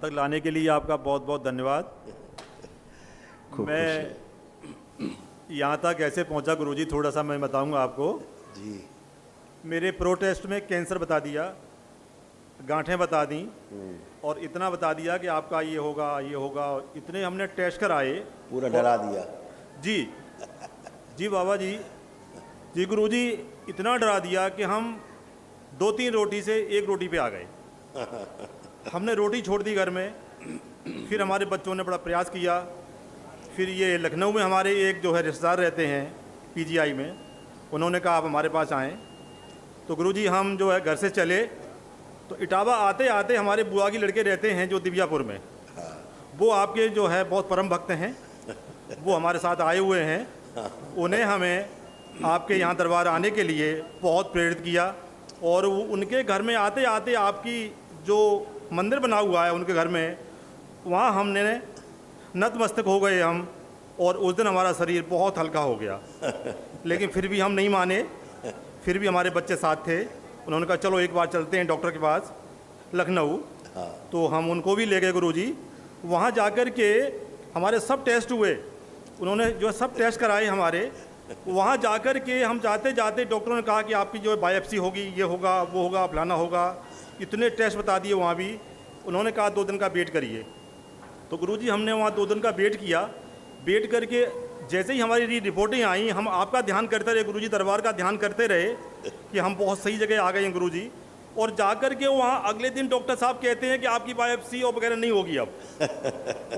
तक लाने के लिए आपका बहुत बहुत धन्यवाद। मैं यहाँ तक कैसे पहुँचा गुरुजी, थोड़ा सा मैं बताऊँगा आपको जी। मेरे प्रो टेस्ट में कैंसर बता दिया, गांठें बता दी और इतना बता दिया कि आपका ये होगा। इतने हमने टेस्ट कराए, पूरा डरा दिया। जी जी बाबा जी, जी गुरुजी, इतना डरा दिया कि हम 2-3 रोटी से 1 रोटी पे आ गए। हमने रोटी छोड़ दी घर में। फिर हमारे बच्चों ने बड़ा प्रयास किया। फिर ये लखनऊ में हमारे एक जो है रिश्तेदार रहते हैं पीजीआई में, उन्होंने कहा आप हमारे पास आएँ। तो गुरुजी हम जो है घर से चले तो इटावा आते आते हमारे बुआ की लड़के रहते हैं जो दिव्यापुर में, वो आपके जो है बहुत परम भक्त हैं, वो हमारे साथ आए हुए हैं। उन्हें हमें आपके यहाँ दरबार आने के लिए बहुत प्रेरित किया और उनके घर में आते आते आपकी जो मंदिर बना हुआ है उनके घर में, वहाँ हमने नतमस्तक हो गए हम। और उस दिन हमारा शरीर बहुत हल्का हो गया। लेकिन फिर भी हम नहीं माने, फिर भी हमारे बच्चे साथ थे। उन्होंने कहा चलो एक बार चलते हैं डॉक्टर के पास लखनऊ। तो हम उनको भी ले गए गुरुजी। वहाँ जाकर के हमारे सब टेस्ट हुए, उन्होंने जो सब टेस्ट कराए हमारे। वहाँ जाकर के हम जाते जाते डॉक्टरों ने कहा कि आपकी जो बायोप्सी होगी, ये होगा, वो होगा, फलाना होगा। इतने टेस्ट बता दिए वहाँ भी। उन्होंने कहा 2 दिन का वेट करिए। तो गुरुजी हमने वहाँ 2 दिन का वेट किया। वेट करके जैसे ही हमारी रिपोर्टें आई, हम आपका ध्यान करते रहे गुरुजी, दरबार का ध्यान करते रहे कि हम बहुत सही जगह आ गए हैं गुरुजी। और जाकर के वहाँ अगले दिन डॉक्टर साहब कहते हैं कि आपकी बायोप्सी और वगैरह नहीं होगी अब।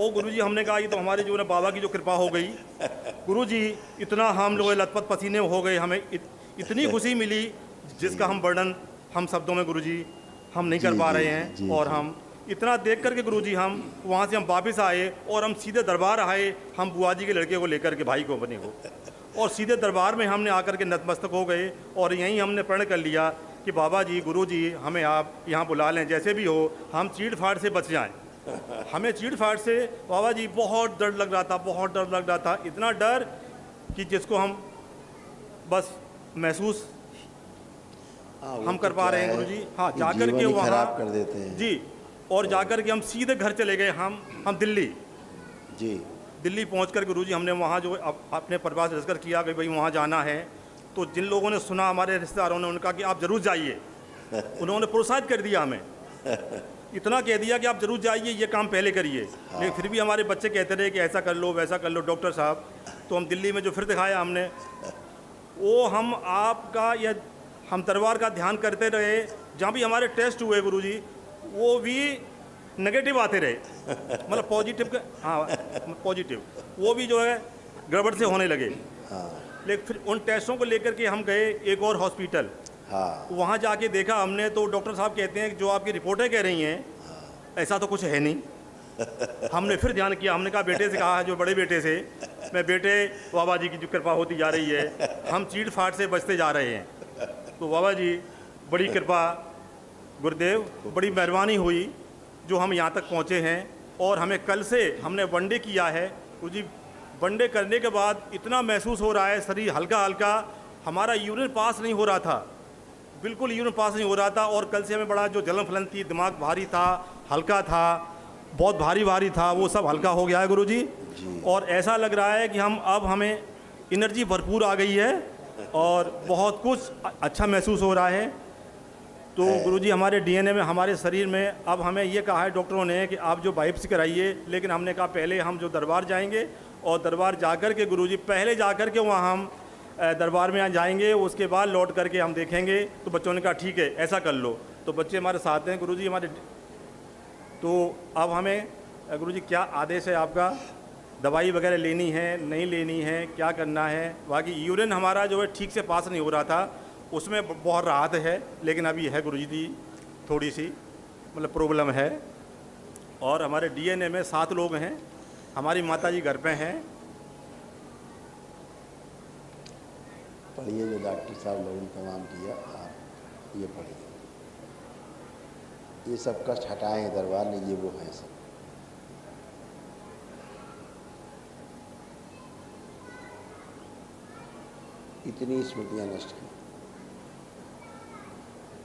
ओ गुरुजी, हमने कहा ये तो हमारे जो है बाबा की जो कृपा हो गई। गुरुजी, इतना हम लोग लथपथ पसीने हो गए, हमें इतनी खुशी मिली जिसका हम वर्णन हम शब्दों में गुरुजी हम नहीं कर पा रहे हैं। और हम इतना देख करके गुरुजी हम वहाँ से हम वापस आए और हम सीधे दरबार आए, हम बुआ जी के लड़के को लेकर के, भाई को बने हो, और सीधे दरबार में हमने आकर के नतमस्तक हो गए। और यहीं हमने प्रण कर लिया कि बाबा जी, गुरु जी, हमें आप यहाँ बुला लें, जैसे भी हो हम चीड़ फाड़ से बच जाएं। हमें चीड़ फाड़ से बाबा जी बहुत डर लग रहा था, बहुत डर लग रहा था। इतना डर कि जिसको हम बस महसूस हम कर पा रहे हैं गुरुजी। हाँ, जाकर के वहाँ कर देते हैं जी। और जाकर के हम सीधे घर चले गए। हम दिल्ली जी। दिल्ली पहुँच कर गुरुजी हमने वहाँ जो अपने परिवार से डिस्कस किया कि भाई वहाँ जाना है। तो जिन लोगों ने सुना, हमारे रिश्तेदारों ने, उनका कि आप ज़रूर जाइए। उन्होंने प्रोत्साहित कर दिया हमें, इतना कह दिया कि आप ज़रूर जाइए, ये काम पहले करिए। लेकिन फिर भी हमारे बच्चे कहते रहे कि ऐसा कर लो, वैसा कर लो डॉक्टर साहब। तो हम दिल्ली में जो फिर दिखाया हमने, वो हम आपका या हम दरबार का ध्यान करते रहे। जहाँ भी हमारे टेस्ट हुए गुरुजी, वो भी नेगेटिव आते रहे, मतलब पॉजिटिव का, हाँ पॉजिटिव, वो भी जो है गड़बड़ से होने लगे। लेकिन फिर उन टेस्टों को लेकर के हम गए एक और हॉस्पिटल। वहाँ जाके देखा हमने, तो डॉक्टर साहब कहते हैं कि जो आपकी रिपोर्टें कह रही हैं ऐसा तो कुछ है नहीं। हमने फिर ध्यान किया, हमने कहा बेटे से कहा, जो बड़े बेटे से, मैं बेटे बाबा जी की जो कृपा होती जा रही है, हम चीड़ फाड़ से बचते जा रहे हैं। तो बाबा जी बड़ी कृपा, गुरुदेव बड़ी मेहरबानी हुई जो हम यहाँ तक पहुँचे हैं। और हमें कल से हमने वनडे किया है गुरुजी। वनडे करने के बाद इतना महसूस हो रहा है, शरीर हल्का हल्का, हमारा यूरिन पास नहीं हो रहा था, बिल्कुल यूरिन पास नहीं हो रहा था। और कल से हमें बड़ा जो जलन फलन थी, दिमाग भारी था, हल्का था, बहुत भारी भारी था, वो सब हल्का हो गया है गुरुजी। और ऐसा लग रहा है कि अब हमें एनर्जी भरपूर आ गई है और बहुत कुछ अच्छा महसूस हो रहा है। तो गुरुजी, हमारे डीएनए में, हमारे शरीर में अब हमें ये कहा है डॉक्टरों ने कि आप जो बायोप्सी कराइए। लेकिन हमने कहा पहले हम जो दरबार जाएंगे, और दरबार जाकर के गुरुजी, पहले जाकर के वहाँ हम दरबार में जाएंगे, उसके बाद लौट करके हम देखेंगे। तो बच्चों ने कहा ठीक है, ऐसा कर लो। तो बच्चे हमारे साथ हैं गुरुजी हमारे। तो अब हमें गुरुजी क्या आदेश है आपका, दवाई वगैरह लेनी है, नहीं लेनी है, क्या करना है? बाकी यूरिन हमारा जो है ठीक से पास नहीं हो रहा था, उसमें बहुत राहत है। लेकिन अभी है गुरुजी दी थोड़ी सी मतलब प्रॉब्लम है। और हमारे डीएनए में 7 लोग हैं, हमारी माता जी घर पे हैं। पढ़िए जो डॉक्टर साहब लोगों ने तमाम किया, आप ये पढ़िए, ये सब कष्ट हटाएं दरबार ने, ये वो हैं सब। इतनी स्मृतियाँ नष्ट की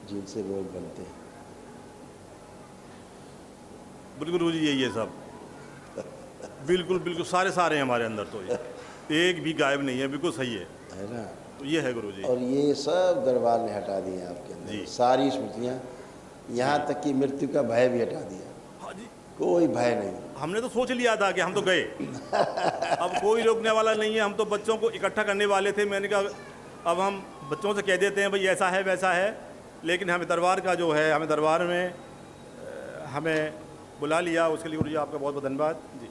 जिनसे लोग बनते हैं। बिल्कुल गुरुजी यही है सब, बिल्कुल बिल्कुल सारे सारे हैं हमारे अंदर, तो ये एक भी गायब नहीं है, बिल्कुल सही है ना। तो ये है गुरुजी। और ये सब दरबार ने हटा दिए आपके अंदर, जी। सारी स्मृतियाँ, यहाँ तक कि मृत्यु का भय भी हटा दिया, हाँ जी, कोई भय नहीं। हमने तो सोच लिया था कि हम तो गए, अब कोई रोकने वाला नहीं है। हम तो बच्चों को इकट्ठा करने वाले थे, मैंने कहा अब हम बच्चों से कह देते हैं भाई ऐसा है वैसा है, लेकिन हमें दरबार का जो है, हमें दरबार में हमें बुला लिया, उसके लिए गुरुजी आपका बहुत बहुत धन्यवाद जी।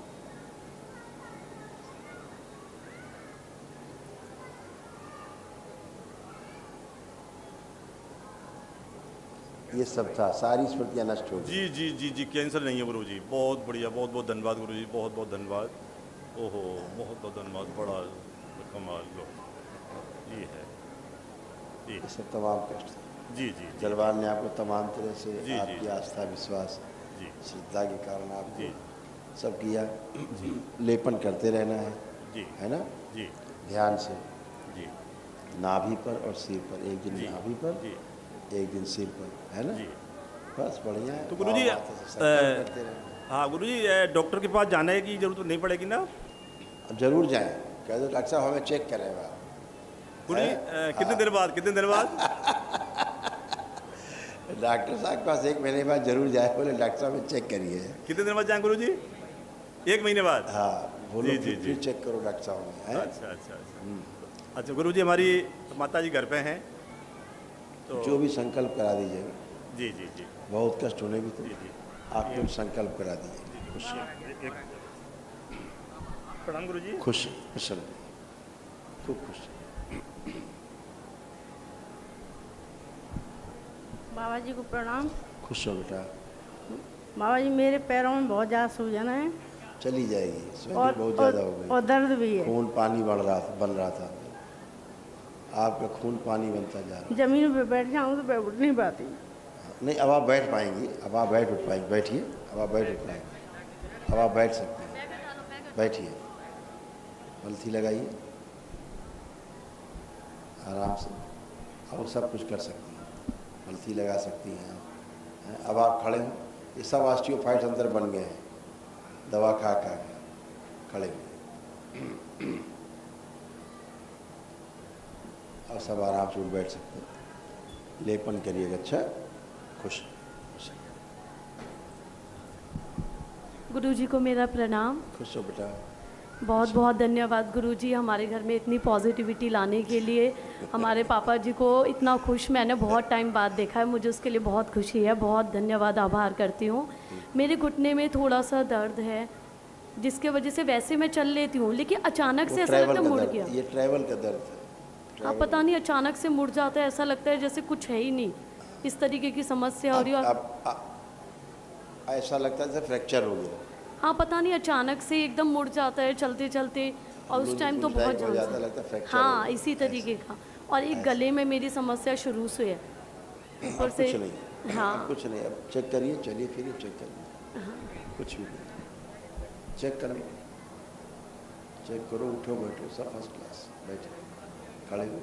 ये सब था, सारी स्मृतियाँ नष्ट हो गई। जी जी जी जी, कैंसर नहीं है गुरुजी, बहुत बढ़िया, बहुत बहुत धन्यवाद गुरुजी, बहुत बहुत धन्यवाद। ओहो, बहुत बहुत धन्यवाद, बड़ा कमाल लो, ये है जी ये सब तमाम कष्ट थे। जी जी जी दरबार ने आपको तमाम तरह से जी, आपकी जी। आस्था, विश्वास, जी श्रद्धा के कारण आपको जी सब किया। लेपन करते रहना जी है ना, जी ध्यान से, जी नाभि पर और सिर पर, एक दिन जी नाभि पर, जी एक दिन सिर पर, है ना। जी। बस बढ़िया है। तो गुरुजी, भाव आते से संकल्प करते रहना। हाँ गुरुजी, डॉक्टर के पास जाने की जरूरत नहीं पड़ेगी ना अब जरूर जाएं, कह दो डॉक्टर साहब हमें चेक करेगा। गुरुजी? कितने देर बाद, कितने देर बाद? डॉक्टर साहब के पास 1 महीने बाद जरूर जाए, बोले डॉक्टर साहब हमें चेक करिए। कितने देर बाद जाएं गुरुजी? 1 महीने बाद? हाँ, बोलो जी, जी, फिर जी। चेक करो डॉक्टर साहब में, है? अच्छा अच्छा अच्छा। अच्छा गुरुजी, हमारी माता जी घर पे हैं तो जो भी संकल्प करा दीजिएगा, जी जी जी बहुत कष्ट होने भी तो जी जी आप लोग संकल्प करा दीजिए। खुश प्रणाम गुरुजी। खुश खुश रहो, खूब खुश। बाबा जी को प्रणाम। खुश हो बेटा, बाबा जी मेरे पैरों में बहुत ज़्यादा सूजन है चली जाएगी, स्वेलिंग और बहुत ज़्यादा हो गई, और दर्द भी है। खून पानी बन रहा था, आपका खून पानी बनता जा रहा जमीन पे बैठ जाऊँ तो मैं उठ नहीं पाती। है। नहीं, अब आप बैठ पाएंगी, अब आप बैठ उठ पाएंगे, बैठिए, अब आप बैठ उठ पाएंगे, अब आप बैठ सकते हैं, बैठिए, पलथी लगाइए आराम से, अब सब कुछ कर सकती हैं, पलथी लगा सकती हैं। अब आप खड़े हैं, ये सब ऑस्टियोफाइट्स अंदर बन गए हैं, दवा खा के खड़े हुए, और सब आराम से उठ बैठ सकते हैं। लेपन करिएगा, अच्छा, खुश खुश गुरुजी को मेरा प्रणाम। खुश हो बेटा। बहुत बहुत धन्यवाद गुरुजी, हमारे घर में इतनी पॉजिटिविटी लाने के लिए। हमारे पापा जी को इतना खुश मैंने बहुत टाइम बाद देखा है, मुझे उसके लिए बहुत खुशी है। बहुत धन्यवाद, आभार करती हूँ। मेरे घुटने में थोड़ा सा दर्द है, जिसके वजह से वैसे मैं चल लेती हूँ, लेकिन अचानक से वो ऐसा ट्रैवल लगता है का मुड़ दर्द, गया। ये ट्रैवल का दर्द है। हाँ, पता नहीं अचानक से मुड़ जाता है, ऐसा लगता है जैसे कुछ है ही नहीं, इस तरीके की समस्या हो रही है। अब ऐसा लगता है जैसे फ्रैक्चर हो गया। हाँ, पता नहीं अचानक से एकदम मुड़ जाता है चलते चलते, और उस टाइम तो बहुत हो जाता जान लगता है फ्रैक्चर हो हाँ, गया। इसी तरीके का। और एक गले में मेरी समस्या शुरू से है, ऊपर अब से। कुछ नहीं, हाँ। अब कुछ नहीं, अब चेक करिए, चलिए फिर चेक करिए, कुछ भी नहीं, चेक करो, चेक करो, उठो बैठो, सब फर्स्ट क्लास, बैठे खड़े हो।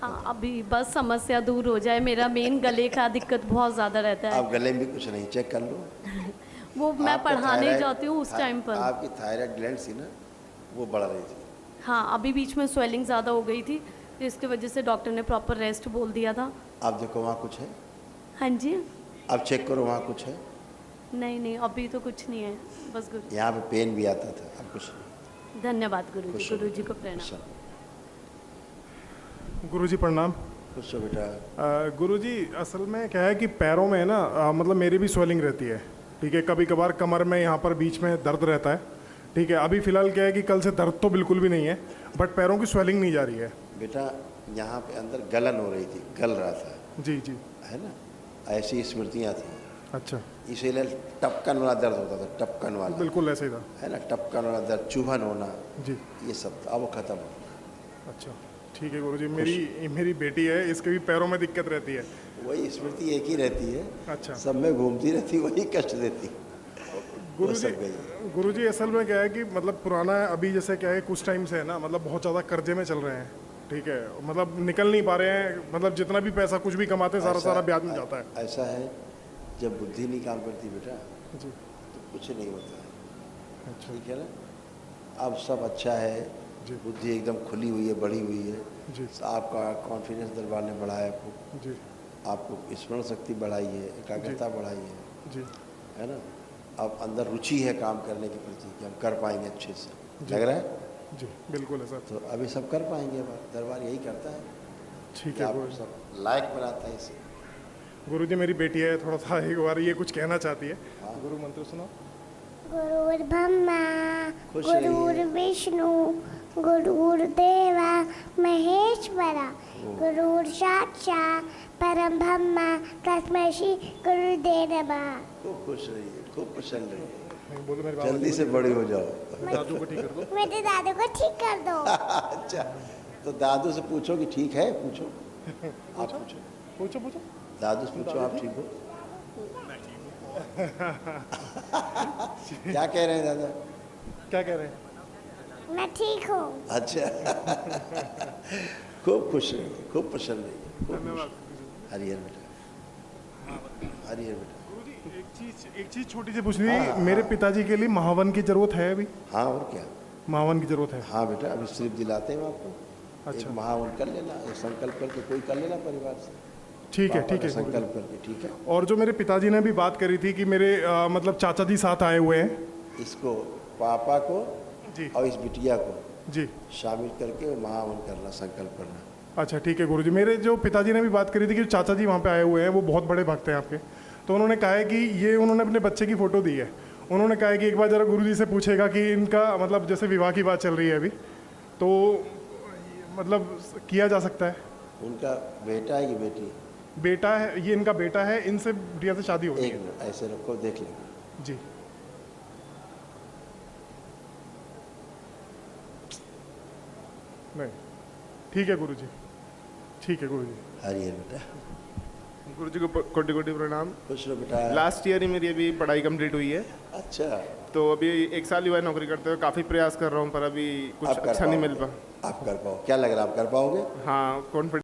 हाँ, अभी बस समस्या दूर हो जाए, मेरा मेन गले का दिक्कत बहुत ज़्यादा रहता है। आप गले में भी कुछ नहीं, चेक कर लो। वो मैं आपका पढ़ाने थायराइड- जाती हूँ उस टाइम पर। आपकी थायराइड ग्लैंड थी ना, वो बढ़ रही थी। हाँ, अभी बीच में स्वेलिंग ज़्यादा हो गई थी, तो इसकी वजह से डॉक्टर ने प्रॉपर रेस्ट बोल दिया था। आप देखो वहाँ कुछ है, हाँ जी। आप चेक करो वहाँ कुछ है। नहीं नहीं, अभी तो कुछ नहीं है, बस गुरु। यहाँ पे पेन भी आता था, अब कुछ नहीं। धन्यवाद गुरु जी, खुश हो गुरु जी बेटा, को प्रणाम। खुश हो, गुरुजी प्रणाम। खुश हो बेटा। गुरुजी, असल में क्या है कि पैरों में है ना, मतलब मेरी भी स्वेलिंग रहती है, ठीक है। कभी कभार कमर में यहाँ पर बीच में दर्द रहता है, ठीक है। अभी फ़िलहाल क्या है कि कल से दर्द तो बिल्कुल भी नहीं है, बट पैरों की स्वेलिंग नहीं जा रही है। बेटा यहाँ पे अंदर गलन हो रही थी, गल रहा था, जी जी। है ना, ऐसी स्मृतियाँ थी, अच्छा, इसीलिए टपकन वाला दर्द होता था, टपकन वाला, बिल्कुल ऐसे ही था। है ना, टपकन वाला दर्द, चुभन होना, जी। ये सब था, अब वो खत्म हो गया। अच्छा, ठीक है गुरुजी। मेरी बेटी है, इसके भी पैरों में दिक्कत रहती है। वही स्मृति एक ही रहती है, अच्छा सब में घूमती रहती, वही कष्ट देती। गुरुजी। सब गई। गुरुजी, असल में क्या है कि मतलब पुराना है, अभी जैसे क्या है कुछ टाइम से है ना, मतलब बहुत ज़्यादा कर्जे में चल रहे हैं, ठीक है, मतलब निकल नहीं पा रहे हैं, मतलब जितना भी पैसा कुछ भी कमाते हैं सारा सारा ब्याज में जाता है। ऐसा है, जब बुद्धि नहीं काम करती बेटा जी तो कुछ नहीं होता है। अच्छा ठीक है ना, अब सब अच्छा है, जी बुद्धि एकदम खुली हुई है, बढ़ी हुई है। जी आपका कॉन्फिडेंस दरबार ने बढ़ाया आपको, जी आपको स्मरण शक्ति बढ़ाई है, एकाग्रता बढ़ाई है, जी है ना। अब अंदर रुचि है काम करने के प्रति कि हम कर पाएंगे अच्छे से, लग रहा है। जी बिल्कुल है सर। तो अभी सब कर पाएंगे, दरबार यही करता है ठीक कि है आपको सब लायक बनाता है इसे। गुरुजी, मेरी बेटी है, थोड़ा सा एक बार ये कुछ कहना चाहती है। गुरु मंत्र सुनाओ। गुरुर्ब्रह्मा खुश रहिए। गुरुर्विष्णु गुरुर्देवा महेश्वरा गुरुर्साक्षात् परम ब्रह्म तस्मै श्री गुरुदेव नमः। खूब खुश रहिए, खूब कुशल रहिए, नहीं, बोलो मेरे बाबा जल्दी से बड़ी हो जाओ। दादू को ठीक कर दो। मेरे दादू को ठीक कर दो। अच्छा, तो दादू से पूछो कि ठीक है, पूछो आप पूछो, पूछो पूछो। दादू से पूछो आप ठीक हो। क्या कह रहे हैं दादा? क्या कह रहे हैं? मैं ठीक हूँ। अच्छा खूब खुश रहिए, खूब प्रसन्न रहिए, खूब धन्यवाद। खुश। हरिहर बेटा, हरिहर बेटा। एक चीज छोटी सी पूछनी थी, मेरे पिताजी के लिए महावन की जरूरत है अभी? हाँ और क्या, महावन की जरूरत है। हाँ बेटा, अभी सिर्फ दिलाते हैं आपको। अच्छा। एक महावन कर लेना, एक संकल्प करके कोई कर लेना परिवार से। ठीक है पापा ठीक का है गुरुजी। संकल्प करके, ठीक है। और जो मेरे पिताजी ने भी बात करी थी कि मेरे मतलब चाचा जी साथ आए हुए हैं। इसको पापा को जी और इस बिटिया को जी शामिल करके महावन करना, संकल्प करना। अच्छा ठीक है गुरुजी। मेरे जो पिताजी ने भी बात करी थी कि चाचा जी वहाँ पे आए हुए हैं, वो बहुत बड़े भक्त हैं आपके। तो उन्होंने कहा है कि ये उन्होंने अपने बच्चे की फ़ोटो दी है। उन्होंने कहा है कि एक बार ज़रा गुरुजी से पूछेगा कि इनका मतलब जैसे विवाह की बात चल रही है अभी, तो मतलब किया जा सकता है? उनका बेटा है कि बेटी? बेटा है, ये इनका बेटा है, इनसे बिटिया से शादी होगी। एक मिनट ऐसे रखो, देख लेंगे। जी नहीं, ठीक है गुरुजी, ठीक है गुरुजी। हरिहर बेटा, गुरु जी को कोटि कोटि प्रणाम। खुश रहो बेटा। लास्ट ईयर ही मेरी अभी पढ़ाई कंप्लीट हुई है, अच्छा, तो अभी 1 साल हुआ है नौकरी करते हुए। काफ़ी प्रयास कर रहा हूँ पर अभी कुछ आप कर अच्छा नहीं मिल पाओगे? पा। आप कर पाओ, क्या लग रहा है आप कर पाओगे? हाँ, कॉन्फिडेंस